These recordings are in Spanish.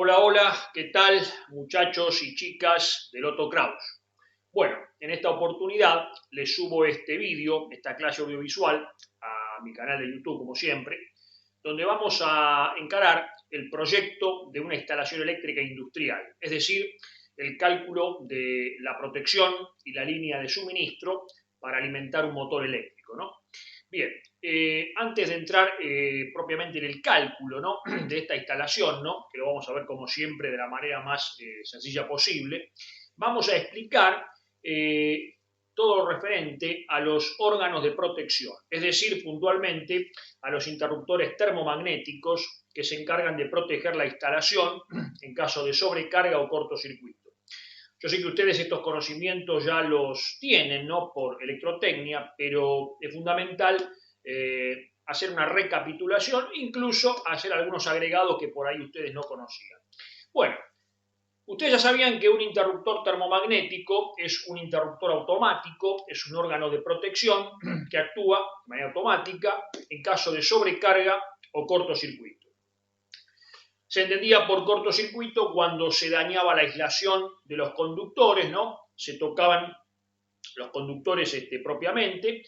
Hola, hola, ¿qué tal muchachos y chicas del Otto Kraus? Bueno, en esta oportunidad les subo este vídeo, esta clase audiovisual, a mi canal de YouTube como siempre, donde vamos a encarar el proyecto de una instalación eléctrica industrial, es decir, el cálculo de la protección y la línea de suministro para alimentar un motor eléctrico, ¿no? Bien, antes de entrar propiamente en el cálculo, ¿no?, de esta instalación, ¿no?, que lo vamos a ver como siempre de la manera más sencilla posible, vamos a explicar todo lo referente a los órganos de protección, es decir, puntualmente a los interruptores termomagnéticos que se encargan de proteger la instalación en caso de sobrecarga o cortocircuito. Yo sé que ustedes estos conocimientos ya los tienen, ¿no?, por electrotecnia, pero es fundamental hacer una recapitulación, incluso hacer algunos agregados que por ahí ustedes no conocían. Bueno, ustedes ya sabían que un interruptor termomagnético es un interruptor automático, es un órgano de protección que actúa de manera automática en caso de sobrecarga o cortocircuito. Se entendía por cortocircuito cuando se dañaba la aislación de los conductores, ¿no? Se tocaban los conductores propiamente,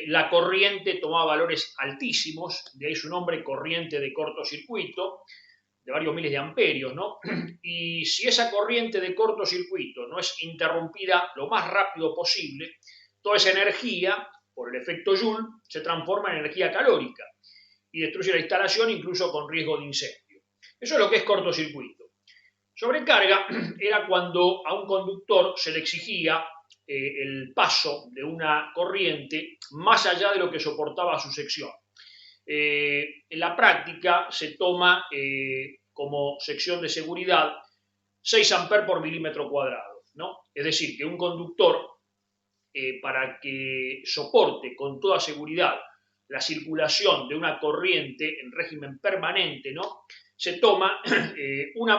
la corriente tomaba valores altísimos, de ahí su nombre, corriente de cortocircuito, de varios miles de amperios, ¿no? Y si esa corriente de cortocircuito no es interrumpida lo más rápido posible, toda esa energía, por el efecto Joule, se transforma en energía calórica y destruye la instalación incluso con riesgo de incendio. Eso es lo que es cortocircuito. Sobrecarga era cuando a un conductor se le exigía el paso de una corriente más allá de lo que soportaba su sección. En la práctica se toma como sección de seguridad 6 amperes por milímetro cuadrado, ¿no? Es decir, que un conductor, para que soporte con toda seguridad la circulación de una corriente en régimen permanente, ¿no?, se toma un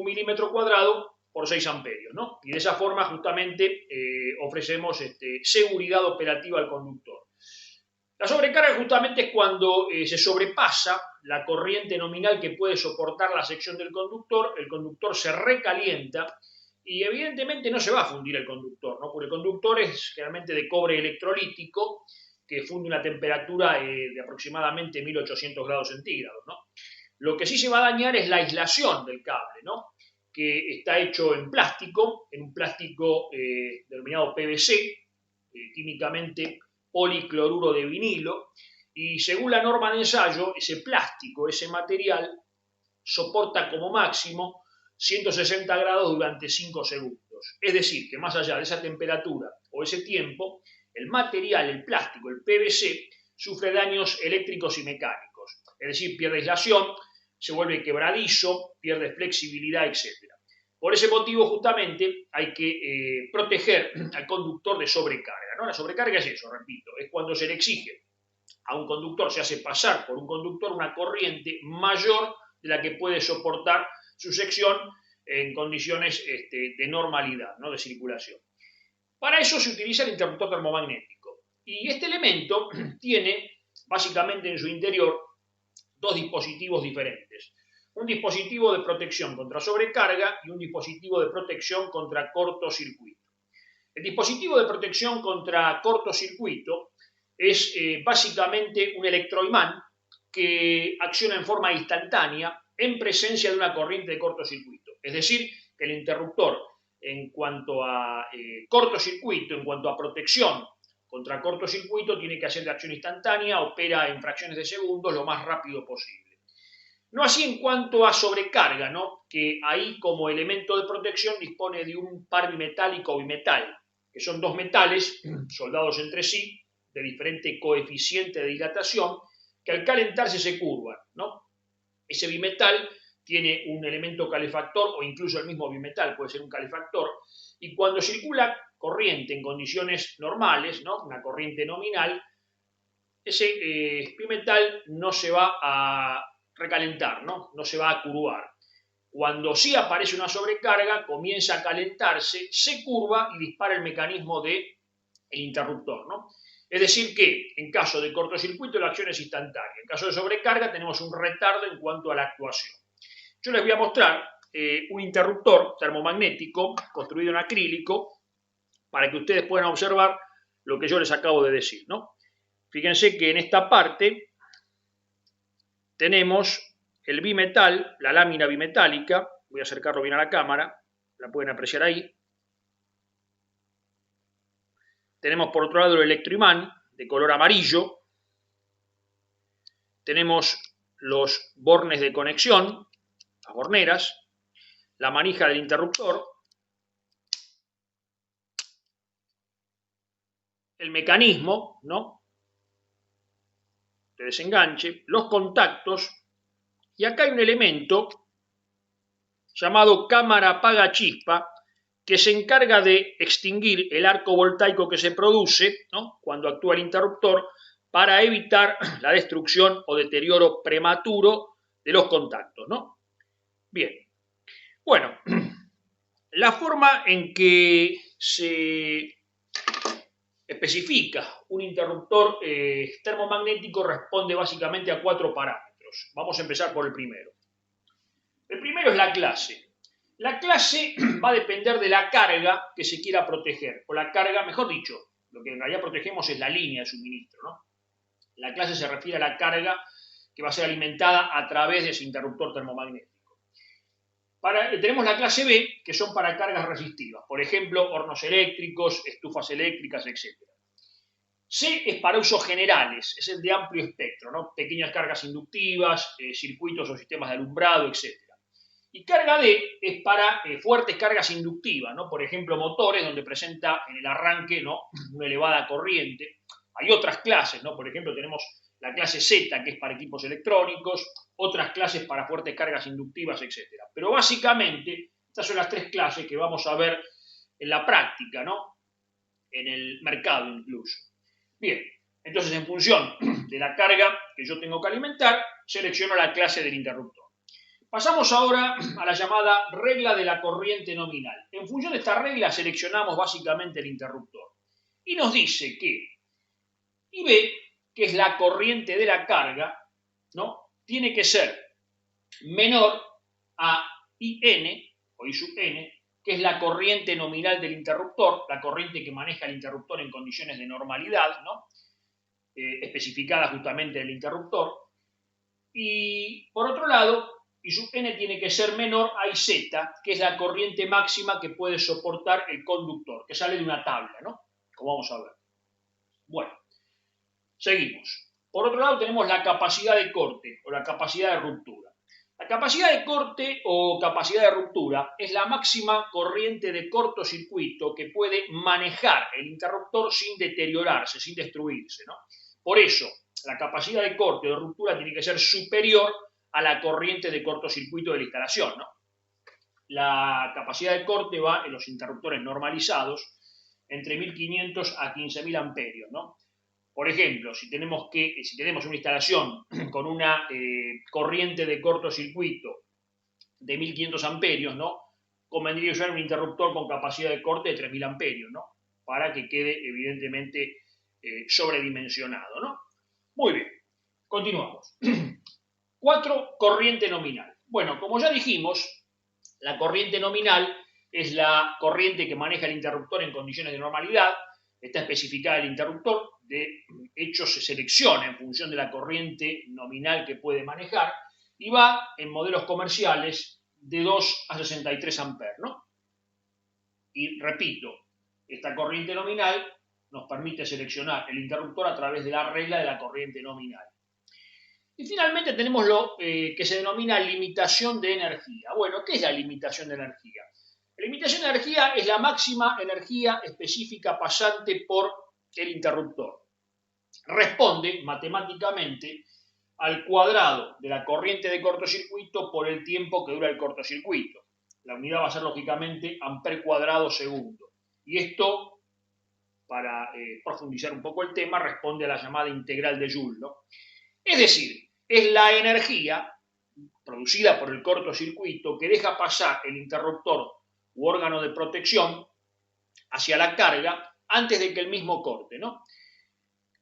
milímetro cuadrado por 6 amperios, ¿no? Y de esa forma justamente ofrecemos seguridad operativa al conductor. La sobrecarga justamente es cuando se sobrepasa la corriente nominal que puede soportar la sección del conductor, el conductor se recalienta y evidentemente no se va a fundir el conductor, ¿no?, porque el conductor es generalmente de cobre electrolítico que funde una temperatura de aproximadamente 1800 grados centígrados, ¿no? Lo que sí se va a dañar es la aislación del cable, ¿no?, que está hecho en plástico, en un plástico denominado PVC, químicamente policloruro de vinilo, y según la norma de ensayo, ese plástico, ese material, soporta como máximo 160 grados durante 5 segundos. Es decir, que más allá de esa temperatura o ese tiempo, el material, el plástico, el PVC, sufre daños eléctricos y mecánicos. Es decir, pierde aislación, se vuelve quebradizo, pierde flexibilidad, etc. Por ese motivo, justamente, hay que proteger al conductor de sobrecarga, ¿no? La sobrecarga es eso, repito, es cuando se le exige a un conductor, se hace pasar por un conductor una corriente mayor de la que puede soportar su sección en condiciones de normalidad, ¿no?, de circulación. Para eso se utiliza el interruptor termomagnético. Y este elemento tiene básicamente en su interior dos dispositivos diferentes. Un dispositivo de protección contra sobrecarga y un dispositivo de protección contra cortocircuito. El dispositivo de protección contra cortocircuito es básicamente un electroimán que acciona en forma instantánea en presencia de una corriente de cortocircuito. Es decir, que el interruptor, en cuanto a cortocircuito, en cuanto a protección contra cortocircuito, tiene que hacer de acción instantánea, opera en fracciones de segundos lo más rápido posible. No así en cuanto a sobrecarga, ¿no?, que ahí como elemento de protección dispone de un par bimetálico o bimetal, que son dos metales soldados entre sí, de diferente coeficiente de dilatación, que al calentarse se curvan, ¿no? Ese bimetal tiene un elemento calefactor o incluso el mismo bimetal puede ser un calefactor, y cuando circula corriente en condiciones normales, ¿no?, una corriente nominal, ese bimetal no se va a recalentar, ¿no?, no se va a curvar. Cuando sí aparece una sobrecarga, comienza a calentarse, se curva y dispara el mecanismo del interruptor, ¿no? Es decir que en caso de cortocircuito la acción es instantánea, en caso de sobrecarga tenemos un retardo en cuanto a la actuación. Yo les voy a mostrar un interruptor termomagnético construido en acrílico para que ustedes puedan observar lo que yo les acabo de decir, ¿no? Fíjense que en esta parte tenemos el bimetal, la lámina bimetálica, voy a acercarlo bien a la cámara, la pueden apreciar ahí. Tenemos por otro lado el electroimán de color amarillo. Tenemos los bornes de conexión, las borneras, la manija del interruptor, el mecanismo, ¿no?, de desenganche, los contactos, y acá hay un elemento llamado cámara apaga chispa que se encarga de extinguir el arco voltaico que se produce, ¿no?, cuando actúa el interruptor, para evitar la destrucción o deterioro prematuro de los contactos, ¿no? Bien, bueno, la forma en que se especifica un interruptor termomagnético responde básicamente a 4 parámetros. Vamos a empezar por el primero. El primero es la clase. La clase va a depender de la carga que se quiera proteger, o la carga, mejor dicho, lo que en realidad protegemos es la línea de suministro, ¿no? La clase se refiere a la carga que va a ser alimentada a través de ese interruptor termomagnético. Tenemos la clase B, que son para cargas resistivas, por ejemplo, hornos eléctricos, estufas eléctricas, etc. C es para usos generales, es el de amplio espectro, ¿no? Pequeñas cargas inductivas, circuitos o sistemas de alumbrado, etc. Y carga D es para fuertes cargas inductivas, ¿no? Por ejemplo, motores donde presenta en el arranque, ¿no?, una elevada corriente. Hay otras clases, ¿no? Por ejemplo, tenemos la clase Z, que es para equipos electrónicos, otras clases para fuertes cargas inductivas, etc. Pero básicamente, estas son las 3 clases que vamos a ver en la práctica, ¿no?, en el mercado incluso. Bien, entonces en función de la carga que yo tengo que alimentar, selecciono la clase del interruptor. Pasamos ahora a la llamada regla de la corriente nominal. En función de esta regla seleccionamos básicamente el interruptor. Y nos dice que IB, que es la corriente de la carga, ¿no?, tiene que ser menor a IN, o I sub N, que es la corriente nominal del interruptor, la corriente que maneja el interruptor en condiciones de normalidad, ¿no?, especificada justamente en el interruptor. Y por otro lado, I sub N tiene que ser menor a IZ, que es la corriente máxima que puede soportar el conductor, que sale de una tabla, ¿no?, como vamos a ver. Bueno, seguimos. Por otro lado tenemos la capacidad de corte o la capacidad de ruptura. La capacidad de corte o capacidad de ruptura es la máxima corriente de cortocircuito que puede manejar el interruptor sin deteriorarse, sin destruirse, ¿no? Por eso, la capacidad de corte o de ruptura tiene que ser superior a la corriente de cortocircuito de la instalación, ¿no? La capacidad de corte va en los interruptores normalizados entre 1500 a 15.000 amperios, ¿no? Por ejemplo, si tenemos una instalación con una corriente de cortocircuito de 1500 amperios, ¿no?, convendría usar un interruptor con capacidad de corte de 3000 amperios, ¿no?, para que quede evidentemente sobredimensionado, ¿no? Muy bien, continuamos. 4, corriente nominal. Bueno, como ya dijimos, la corriente nominal es la corriente que maneja el interruptor en condiciones de normalidad. Está especificada el interruptor, de hecho se selecciona en función de la corriente nominal que puede manejar y va en modelos comerciales de 2 a 63 amperes, ¿no? Y repito, esta corriente nominal nos permite seleccionar el interruptor a través de la regla de la corriente nominal. Y finalmente tenemos lo que se denomina limitación de energía. Bueno, ¿qué es la limitación de energía? La limitación de energía es la máxima energía específica pasante por el interruptor. Responde matemáticamente al cuadrado de la corriente de cortocircuito por el tiempo que dura el cortocircuito. La unidad va a ser lógicamente amper cuadrado segundo. Y esto, para profundizar un poco el tema, responde a la llamada integral de Joule, ¿no? Es decir, es la energía producida por el cortocircuito que deja pasar el interruptor u órgano de protección hacia la carga antes de que el mismo corte, ¿no?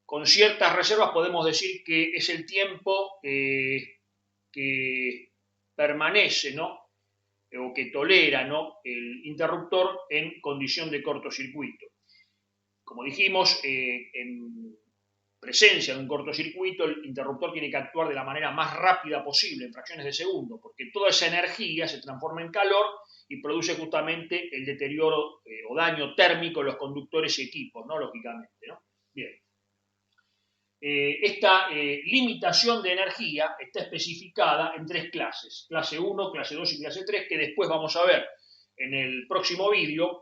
con ciertas reservas podemos decir que es el tiempo que permanece, ¿no? O que tolera, ¿no?, el interruptor en condición de cortocircuito. Como dijimos, en presencia de un cortocircuito, el interruptor tiene que actuar de la manera más rápida posible, en fracciones de segundo, porque toda esa energía se transforma en calor y produce justamente el deterioro o daño térmico en los conductores y equipos, ¿no?, lógicamente, ¿no? Bien. Esta limitación de energía está especificada en 3 clases, clase 1, clase 2 y clase 3, que después vamos a ver en el próximo vídeo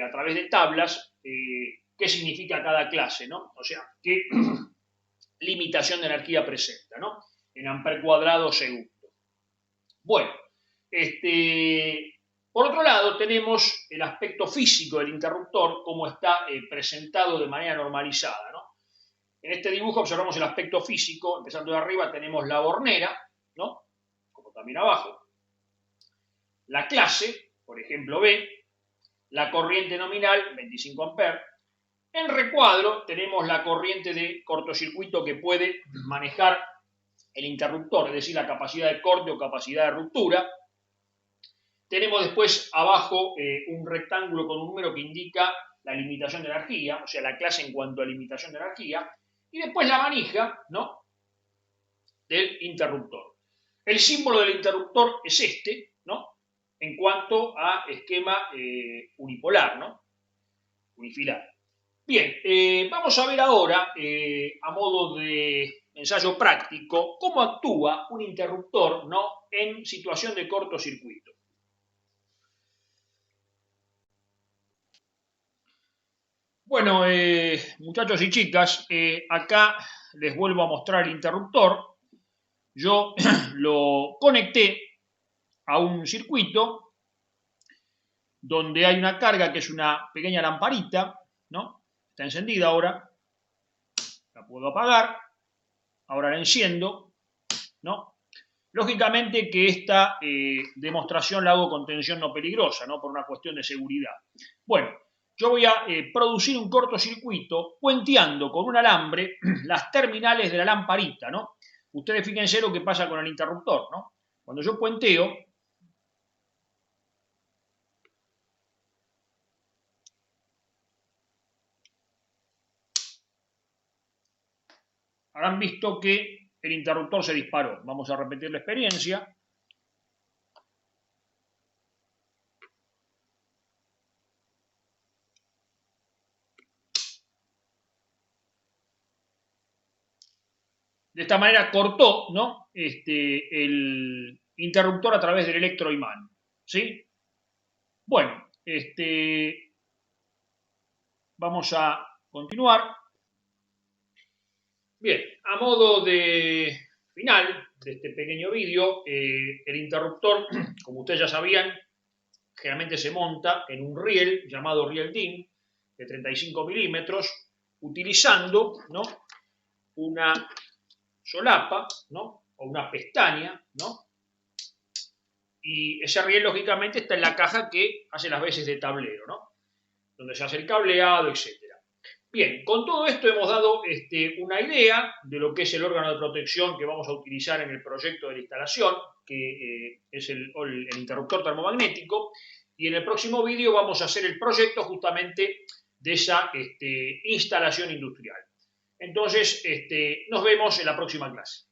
a través de tablas qué significa cada clase, ¿no? O sea, qué limitación de energía presenta, ¿no?, en amper cuadrado segundo. Bueno, por otro lado tenemos el aspecto físico del interruptor, como está presentado de manera normalizada, ¿no? En este dibujo observamos el aspecto físico. Empezando de arriba tenemos la bornera, ¿no?, como también abajo, la clase, por ejemplo B, la corriente nominal, 25 amperes. En recuadro tenemos la corriente de cortocircuito que puede manejar el interruptor, es decir, la capacidad de corte o capacidad de ruptura. Tenemos después abajo un rectángulo con un número que indica la limitación de energía, o sea, la clase en cuanto a limitación de energía. Y después la manija, ¿no?, del interruptor. El símbolo del interruptor es este, ¿no?, en cuanto a esquema unipolar, ¿no?, unifilar. Bien, vamos a ver ahora, a modo de ensayo práctico, cómo actúa un interruptor, ¿no?, en situación de cortocircuito. Bueno, muchachos y chicas, acá les vuelvo a mostrar el interruptor. Yo lo conecté a un circuito donde hay una carga que es una pequeña lamparita, ¿no? Está encendida ahora. La puedo apagar. Ahora la enciendo, ¿no? Lógicamente que esta demostración la hago con tensión no peligrosa, ¿no?, por una cuestión de seguridad. Bueno, yo voy a producir un cortocircuito puenteando con un alambre las terminales de la lamparita, ¿no? Ustedes fíjense lo que pasa con el interruptor, ¿no? Cuando yo puenteo, habrán visto que el interruptor se disparó. Vamos a repetir la experiencia. De esta manera cortó, ¿no?, el interruptor a través del electroimán, ¿sí? Bueno, vamos a continuar. Bien, a modo de final de este pequeño vídeo, el interruptor, como ustedes ya sabían, generalmente se monta en un riel llamado riel DIN de 35 milímetros, utilizando, ¿no?, una solapa, ¿no?, o una pestaña, ¿no?, y ese riel lógicamente está en la caja que hace las veces de tablero, ¿no?, donde se hace el cableado, etc. Bien, con todo esto hemos dado una idea de lo que es el órgano de protección que vamos a utilizar en el proyecto de la instalación, que es el interruptor termomagnético, y en el próximo vídeo vamos a hacer el proyecto justamente de esa instalación industrial. Entonces, nos vemos en la próxima clase.